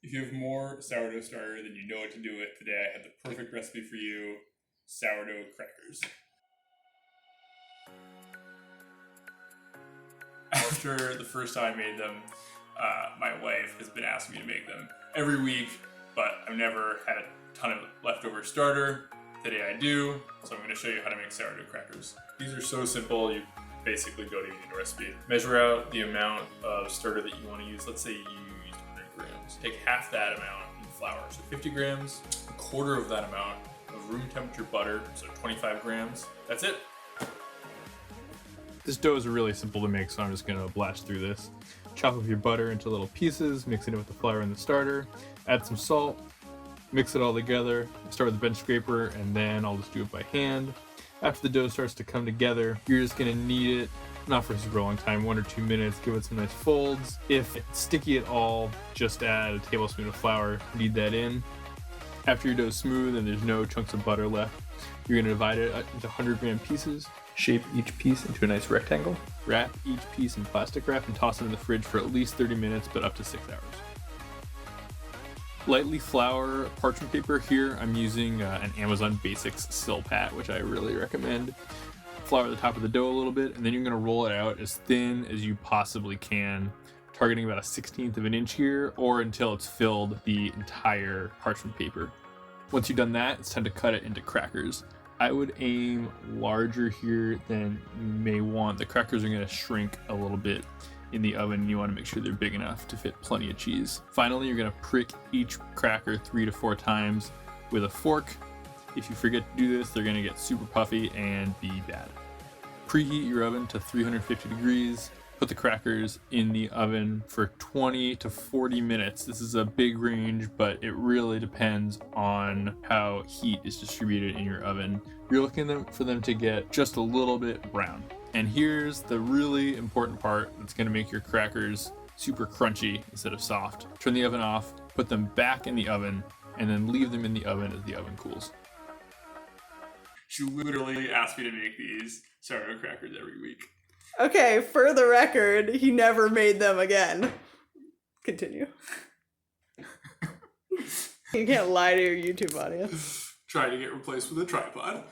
If you have more sourdough starter, then you know what to do with. Today I have the perfect recipe for you, sourdough crackers. After the first time I made them, my wife has been asking me to make them every week, but I've never had a ton of leftover starter. Today I do, so I'm going to show you how to make sourdough crackers. These are so simple, you basically go to your recipe. Measure out the amount of starter that you want to use. Let's say you used 100 grams. Take half that amount in flour, so 50 grams, a quarter of that amount of room temperature butter, so 25 grams. That's it. This dough is really simple to make, so I'm just gonna blast through this. Chop up your butter into little pieces, mix it in with the flour and the starter, add some salt, mix it all together. Start with the bench scraper, and then I'll just do it by hand. After the dough starts to come together, you're just gonna knead it, not for a super long time, 1 or 2 minutes, give it some nice folds. If it's sticky at all, just add a tablespoon of flour, knead that in. After your dough is smooth and there's no chunks of butter left, you're gonna divide it into 100-gram pieces. Shape each piece into a nice rectangle. Wrap each piece in plastic wrap and toss it in the fridge for at least 30 minutes, but up to 6 hours. Lightly flour parchment paper. Here I'm using an Amazon Basics silpat, which I really recommend. Flour the top of the dough a little bit, and then you're gonna roll it out as thin as you possibly can, targeting about a 1/16 of an inch here, or until it's filled the entire parchment paper. Once you've done that, it's time to cut it into crackers. I would aim larger here than you may want. The crackers are going to shrink a little bit in the oven. You want to make sure they're big enough to fit plenty of cheese. Finally, you're going to prick each cracker 3 to 4 times with a fork. If you forget to do this, they're going to get super puffy and be bad. Preheat your oven to 350 degrees. Put the crackers in the oven for 20 to 40 minutes. This is a big range, but it really depends on how heat is distributed in your oven. You're looking for them to get just a little bit brown. And here's the really important part that's gonna make your crackers super crunchy instead of soft. Turn the oven off, put them back in the oven, and then leave them in the oven as the oven cools. She literally asked me to make these sourdough crackers every week. Okay, for the record, he never made them again. Continue. You can't lie to your YouTube audience. Trying to get replaced with a tripod.